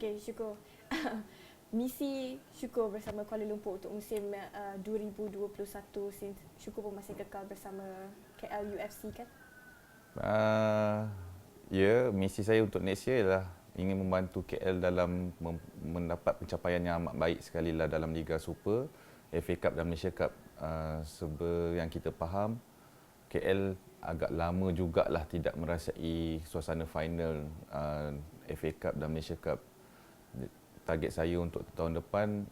Okey, syukur. Misi Syukur bersama Kuala Lumpur untuk musim 2021, since Syukur pun masih kekal bersama KL UFC kan? Ya, misi saya untuk next year ialah ingin membantu KL dalam mendapat pencapaian yang amat baik sekali lah dalam Liga Super, FA Cup dan Malaysia Cup. Seperti yang kita faham, KL agak lama jugalah tidak merasai suasana final FA Cup dan Malaysia Cup. Target saya untuk tahun depan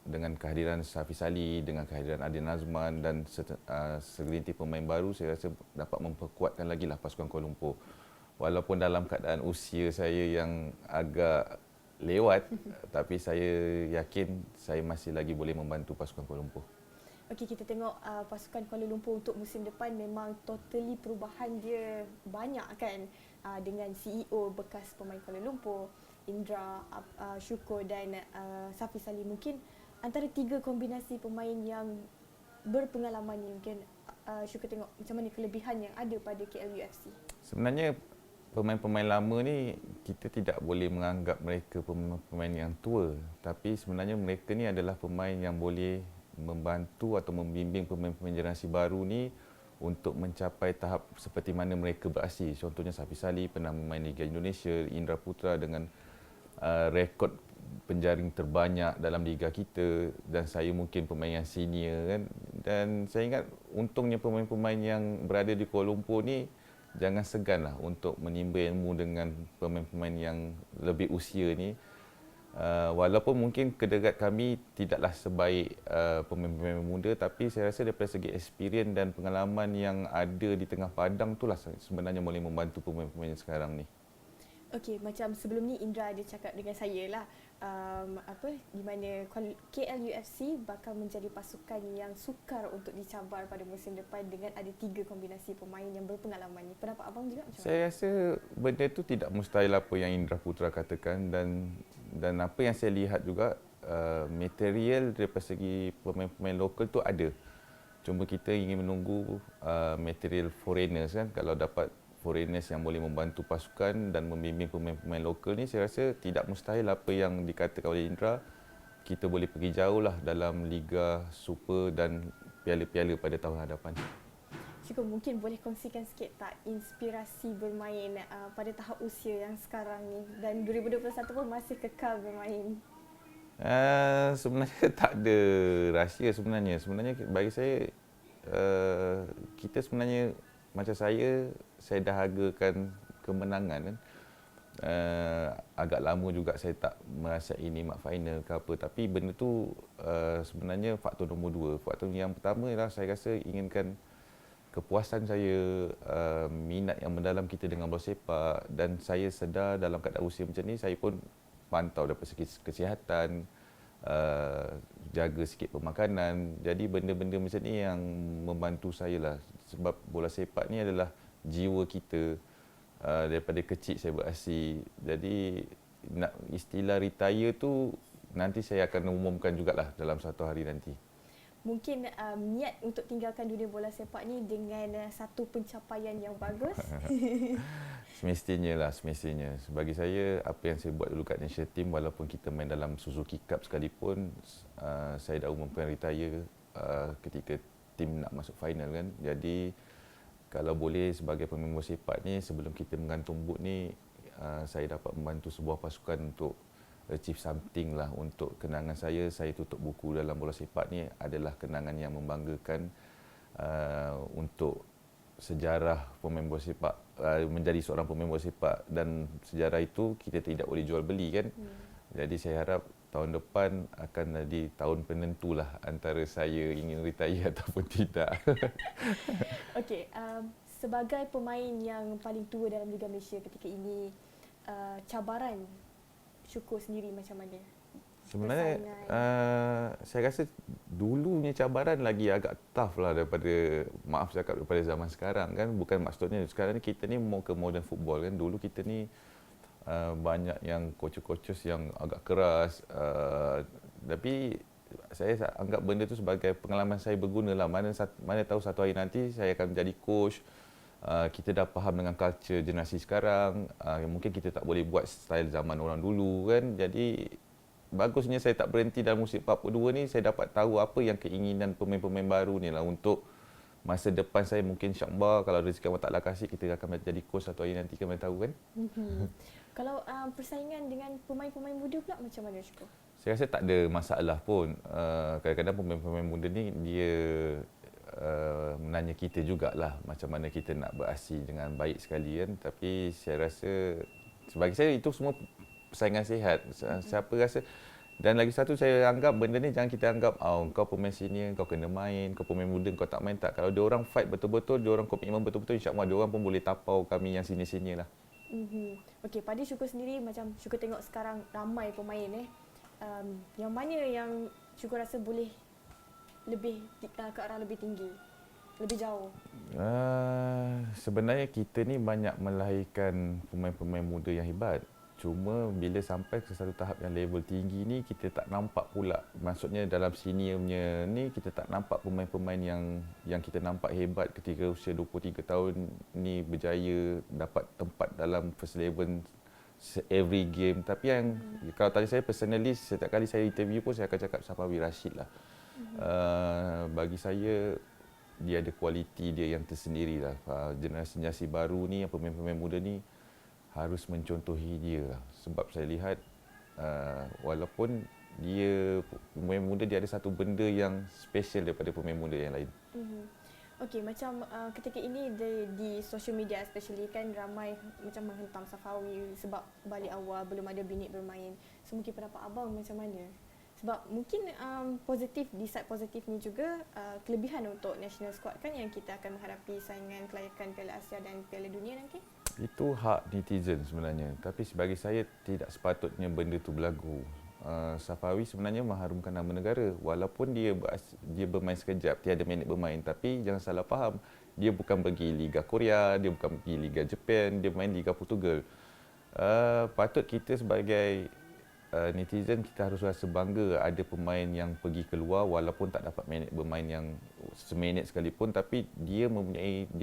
dengan kehadiran Safiz Ali, dengan kehadiran Adil Nazman dan segelintir pemain baru, saya rasa dapat memperkuatkan lagi lah pasukan Kuala Lumpur. Walaupun dalam keadaan usia saya yang agak lewat, tapi saya yakin saya masih lagi boleh membantu pasukan Kuala Lumpur. Okey, kita tengok pasukan Kuala Lumpur untuk musim depan memang totally perubahan dia banyak kan, dengan CEO bekas pemain Kuala Lumpur, Indra, Syukur dan Safiz Ali. Mungkin antara tiga kombinasi pemain yang berpengalaman ni, mungkin Syukur tengok macam mana kelebihan yang ada pada KL UFC. Sebenarnya pemain-pemain lama ni kita tidak boleh menganggap mereka pemain yang tua, tapi sebenarnya mereka ni adalah pemain yang boleh membantu atau membimbing pemain-pemain generasi baru ni untuk mencapai tahap seperti mana mereka berasal. Contohnya Safiz Ali pernah memain Liga Indonesia, Indra Putra dengan rekod penjaring terbanyak dalam liga kita, dan saya mungkin pemain yang senior kan. Dan saya ingat untungnya pemain-pemain yang berada di Kuala Lumpur ni jangan seganlah untuk menimba ilmu dengan pemain-pemain yang lebih usia ni. Walaupun mungkin kederat kami tidaklah sebaik pemain-pemain muda, tapi saya rasa daripada segi experience dan pengalaman yang ada di tengah padang itulah sebenarnya boleh membantu pemain-pemain sekarang ni. Okey, macam sebelum ni Indra ada cakap dengan saya lah, di mana KL UFC bakal menjadi pasukan yang sukar untuk dicabar pada musim depan dengan ada tiga kombinasi pemain yang berpengalaman ni. Pendapat abang juga macam mana? Saya rasa benda itu tidak mustahil apa yang Indra Putra katakan, dan apa yang saya lihat juga material daripada segi pemain-pemain lokal tu ada. Cuma kita ingin menunggu material foreigners kan. Kalau dapat foreigners yang boleh membantu pasukan dan membimbing pemain-pemain lokal ni, saya rasa tidak mustahil apa yang dikatakan oleh Indra. Kita boleh pergi jauh lah dalam Liga Super dan piala-piala pada tahun hadapan. Syukur, mungkin boleh kongsikan sikit tak inspirasi bermain pada tahap usia yang sekarang ni, dan 2021 pun masih kekal bermain? Sebenarnya tak ada rahsia sebenarnya. Sebenarnya bagi saya, kita sebenarnya macam saya dahagakan kemenangan kan. Agak lama juga saya tak merasai nikmat final ke apa, tapi benda tu sebenarnya faktor nombor dua. Faktor yang pertama ialah saya rasa inginkan kepuasan saya, minat yang mendalam kita dengan bola sepak, dan saya sedar dalam keadaan usia macam ni saya pun pantau daripada segi kesihatan, jaga sikit pemakanan. Jadi benda-benda macam ni yang membantu saya lah, sebab bola sepak ni adalah jiwa kita. Daripada kecil saya beraksi. Jadi nak istilah retire tu nanti saya akan umumkan jugalah dalam satu hari nanti. Mungkin niat untuk tinggalkan dunia bola sepak ni dengan satu pencapaian yang bagus. Semestinya lah, semestinya. Bagi saya, apa yang saya buat dulu kat national team, walaupun kita main dalam Suzuki Cup sekalipun, saya dah umumkan retire ketika tim nak masuk final kan. Jadi kalau boleh sebagai pemain bola sepak ni, sebelum kita menggantung boot ni, saya dapat membantu sebuah pasukan untuk achieve something lah untuk kenangan saya. Saya tutup buku dalam bola sepak ni adalah kenangan yang membanggakan untuk sejarah pemain bola sepak, menjadi seorang pemain bola sepak, dan sejarah itu kita tidak boleh jual beli kan. Jadi saya harap tahun depan akan jadi tahun penentulah antara saya ingin retire ataupun tidak. Okey, sebagai pemain yang paling tua dalam Liga Malaysia ketika ini, cabaran Syukur sendiri macam mana? Sebenarnya saya rasa dulunya cabaran lagi agak tough lah daripada, maaf cakap, daripada zaman sekarang kan. Bukan maksudnya sekarang ni kita ni mau ke modern football kan. Dulu kita ni banyak yang coaches-coaches yang agak keras, tapi saya anggap benda tu sebagai pengalaman saya berguna lah. Mana tahu satu hari nanti saya akan menjadi coach, kita dah faham dengan culture generasi sekarang, mungkin kita tak boleh buat style zaman orang dulu kan. Jadi bagusnya saya tak berhenti dalam musim 42 ni, saya dapat tahu apa yang keinginan pemain-pemain baru ni lah untuk masa depan saya. Mungkin insyaAllah kalau rezeki Allah Ta'ala kasih, kita akan jadi coach atau hari nanti, kita tahu kan. Kalau persaingan dengan pemain-pemain muda pula macam mana Syukur? Saya rasa tak ada masalah pun. Kadang-kadang pemain-pemain muda ni dia menanya kita jugalah macam mana kita nak beraksi dengan baik sekali kan. Tapi saya rasa sebagai saya itu semua persaingan sihat. Siapa rasa. Dan lagi satu saya anggap benda ni jangan kita anggap kau pemain senior kau kena main, kau pemain muda kau tak main. Tak, kalau dia orang fight betul-betul, dia orang komitmen betul-betul, insya-Allah dia orang pun boleh tapau kami yang senior-senior lah. Okey, pada Syukur sendiri macam Syukur tengok sekarang ramai pemain yang mana yang Syukur rasa boleh lebih ke arah lebih tinggi, lebih jauh? Sebenarnya kita ni banyak melahirkan pemain-pemain muda yang hebat. Cuma bila sampai ke satu tahap yang level tinggi ni, kita tak nampak pula. Maksudnya dalam seniornya ni, kita tak nampak pemain-pemain yang kita nampak hebat ketika usia 23 tahun ni berjaya dapat tempat dalam first 11 every game. Tapi yang kalau tadi saya personally, setiap kali saya interview pun saya akan cakap Safawi Rashid lah. Bagi saya, dia ada kualiti dia yang tersendiri lah. Generasi baru ni, pemain-pemain muda ni harus mencontohi dia lah. Sebab saya lihat walaupun dia pemain muda, dia ada satu benda yang special daripada pemain muda yang lain. Okey, macam ketika ini di social media especially kan ramai macam menghentam Safawi sebab balik awal belum ada binit bermain. So mungkin pendapat abang macam mana? Sebab mungkin positif, di side positif ni juga kelebihan untuk national squad kan yang kita akan menghadapi saingan kelayakan Piala Asia dan Piala Dunia nanti. Itu hak netizen sebenarnya. Tapi sebagai saya, tidak sepatutnya benda tu berlaku. Safawi sebenarnya mengharumkan nama negara. Walaupun dia bermain sekejap, tiada minit bermain. Tapi jangan salah faham, dia bukan pergi Liga Korea, dia bukan pergi Liga Jepun, dia main Liga Portugal. Patut kita sebagai netizen, kita harus rasa bangga ada pemain yang pergi keluar walaupun tak dapat minit bermain yang seminit sekalipun, tapi dia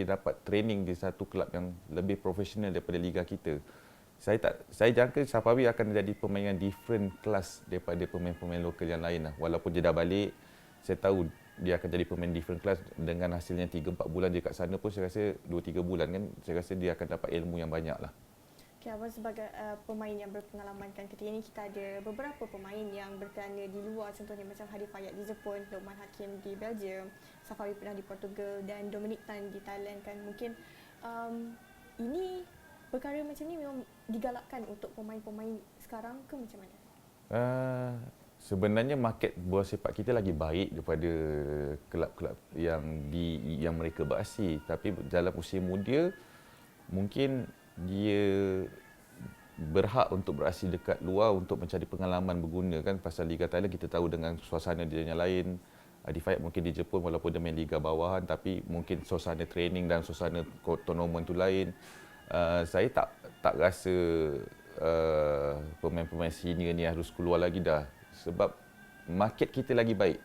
dapat training di satu kelab yang lebih profesional daripada liga kita. Saya jangka Safawi akan jadi pemain yang different class daripada pemain-pemain lokal yang lain lah. Walaupun dia dah balik, saya tahu dia akan jadi pemain different class. Dengan hasilnya 3-4 bulan dia kat sana pun, saya rasa 2-3 bulan kan, saya rasa dia akan dapat ilmu yang banyak lah. Okay, abang sebagai pemain yang berpengalaman kan, ketika ini kita ada beberapa pemain yang berkelana di luar, contohnya macam Hadi Fayad di Jepun, Lokman Hakim di Belgium, Safawi pernah di Portugal dan Dominic Tan di Thailand kan. Mungkin ini perkara macam ni memang digalakkan untuk pemain-pemain sekarang ke macam mana? Sebenarnya market bola sepak kita lagi baik daripada kelab-kelab yang mereka beraksi. Tapi dalam usia muda, mungkin dia berhak untuk beraksi dekat luar untuk mencari pengalaman berguna kan. Pasal Liga Thailand kita tahu dengan suasana dia yang lain. Hadi Fayad mungkin di Jepun walaupun dia main Liga bawahan, tapi mungkin suasana training dan suasana tournament tu lain. Saya tak rasa pemain-pemain senior ni harus keluar lagi dah. Sebab market kita lagi baik.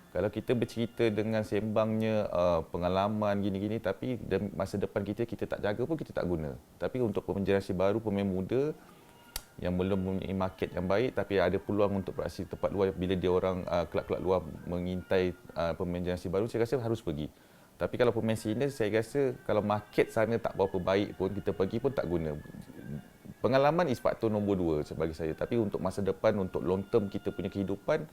Kalau kita bercerita dengan sembangnya pengalaman gini-gini, tapi masa depan kita tak jaga pun kita tak guna. Tapi untuk generasi baru, pemain muda yang belum mempunyai market yang baik tapi ada peluang untuk beraksi di tempat luar, bila dia orang kelab-kelab luar mengintai pemain generasi baru, saya rasa harus pergi. Tapi kalau pemain senior, saya rasa kalau market sana tak berapa baik pun, kita pergi pun tak guna. Pengalaman is faktor nombor 2 sebagai saya. Tapi untuk masa depan, untuk long term kita punya kehidupan,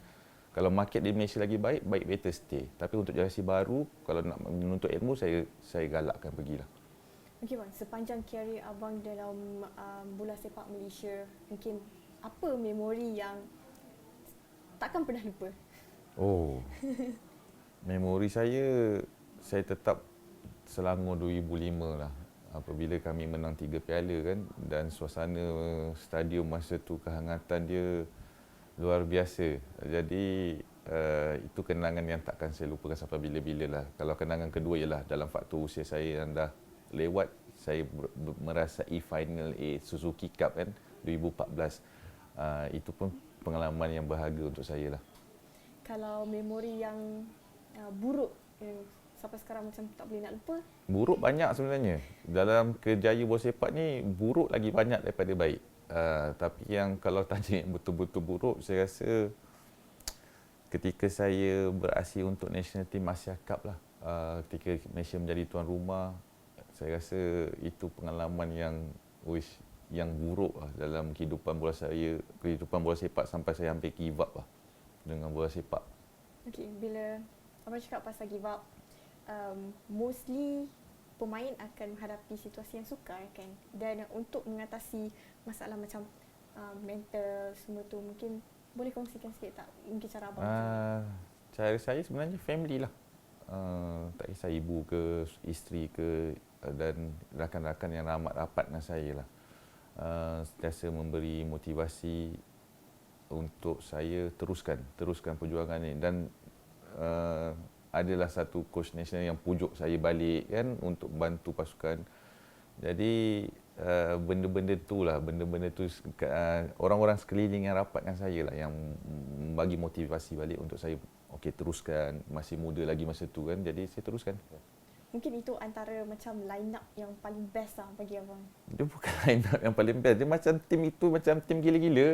kalau market di Malaysia lagi baik better stay. Tapi untuk generasi baru, kalau nak menuntut ilmu, saya galakkan pergilah. Okey bang, sepanjang karier abang dalam bola sepak Malaysia, mungkin apa memori yang takkan pernah lupa? Memori saya tetap Selangor 2005 lah. Apabila kami menang 3 piala kan, dan suasana stadium masa tu, kehangatan dia luar biasa. Jadi itu kenangan yang takkan saya lupakan sampai bila-bila lah. Kalau kenangan kedua ialah dalam faktor usia saya yang dah lewat, saya merasai final Suzuki Cup kan 2014. Itu pun pengalaman yang berharga untuk saya lah. Kalau memori yang buruk sampai sekarang macam tak boleh nak lupa? Buruk banyak sebenarnya. Dalam kerjaya bola sepak ni, buruk lagi banyak daripada baik. Tapi yang kalau tanya yang betul-betul buruk, saya rasa ketika saya beraksi untuk national team Asia Cup lah. Ketika Malaysia menjadi tuan rumah, saya rasa itu pengalaman yang buruk lah dalam kehidupan bola sepak sampai saya hampir give up lah dengan bola sepak. Okay, bila Abang cakap pasal give up, mostly pemain akan menghadapi situasi yang sukar kan, dan untuk mengatasi masalah macam mental semua tu, mungkin boleh kongsikan sikit tak mungkin cara abang macam mana? Cara saya sebenarnya family lah. Tak kisah ibu ke isteri ke dan rakan-rakan yang amat rapat dengan saya lah. Sentiasa memberi motivasi untuk saya teruskan perjuangan ni, dan adalah satu coach nasional yang pujuk saya balik kan untuk bantu pasukan. Jadi benda-benda tu orang-orang sekeliling yang rapat dengan saya lah yang bagi motivasi balik untuk saya, okey teruskan, masih muda lagi masa tu kan, jadi saya teruskan. Mungkin itu antara macam line up yang paling best lah bagi abang. Dia bukan line up yang paling best, dia macam tim itu macam tim gila-gila.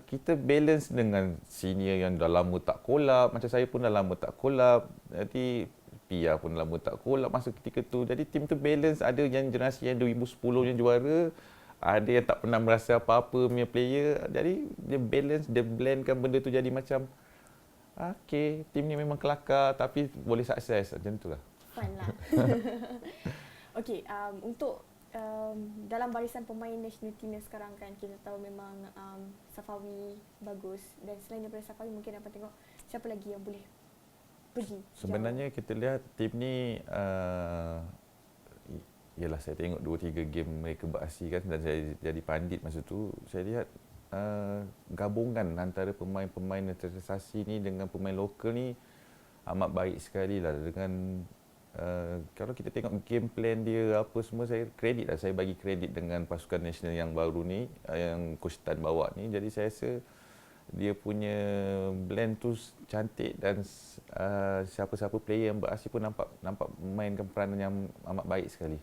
Kita balance dengan senior yang dah lama tak collab, macam saya pun dah lama tak collab, jadi Pia pun dah lama tak collab masa ketika tu. Jadi tim tu balance, ada yang generasi yang 2010 yang juara, ada yang tak pernah merasa apa-apa punya player. Jadi dia balance, dia blendkan benda tu jadi macam okey, tim ni memang kelakar tapi boleh sukses, macam tu lah. Fun lah. Okey, untuk dalam barisan pemain national team yang sekarang kan, kita tahu memang Safawi bagus, dan selain daripada Safawi mungkin apa tengok siapa lagi yang boleh pergi sebenarnya jauh. kita lihat tim ni ialah saya tengok 2-3 game mereka beraksi kan, dan saya jadi pandit masa tu, saya lihat gabungan antara pemain-pemain naturalisasi ni dengan pemain lokal ni amat baik sekali lah. Dengan kalau kita tengok game plan dia apa semua, saya bagi kredit dengan pasukan nasional yang baru ni, yang Coach Tan bawa ni. Jadi saya rasa dia punya blend tu cantik, dan siapa-siapa player yang beraksi pun nampak memainkan peranan yang amat baik sekali.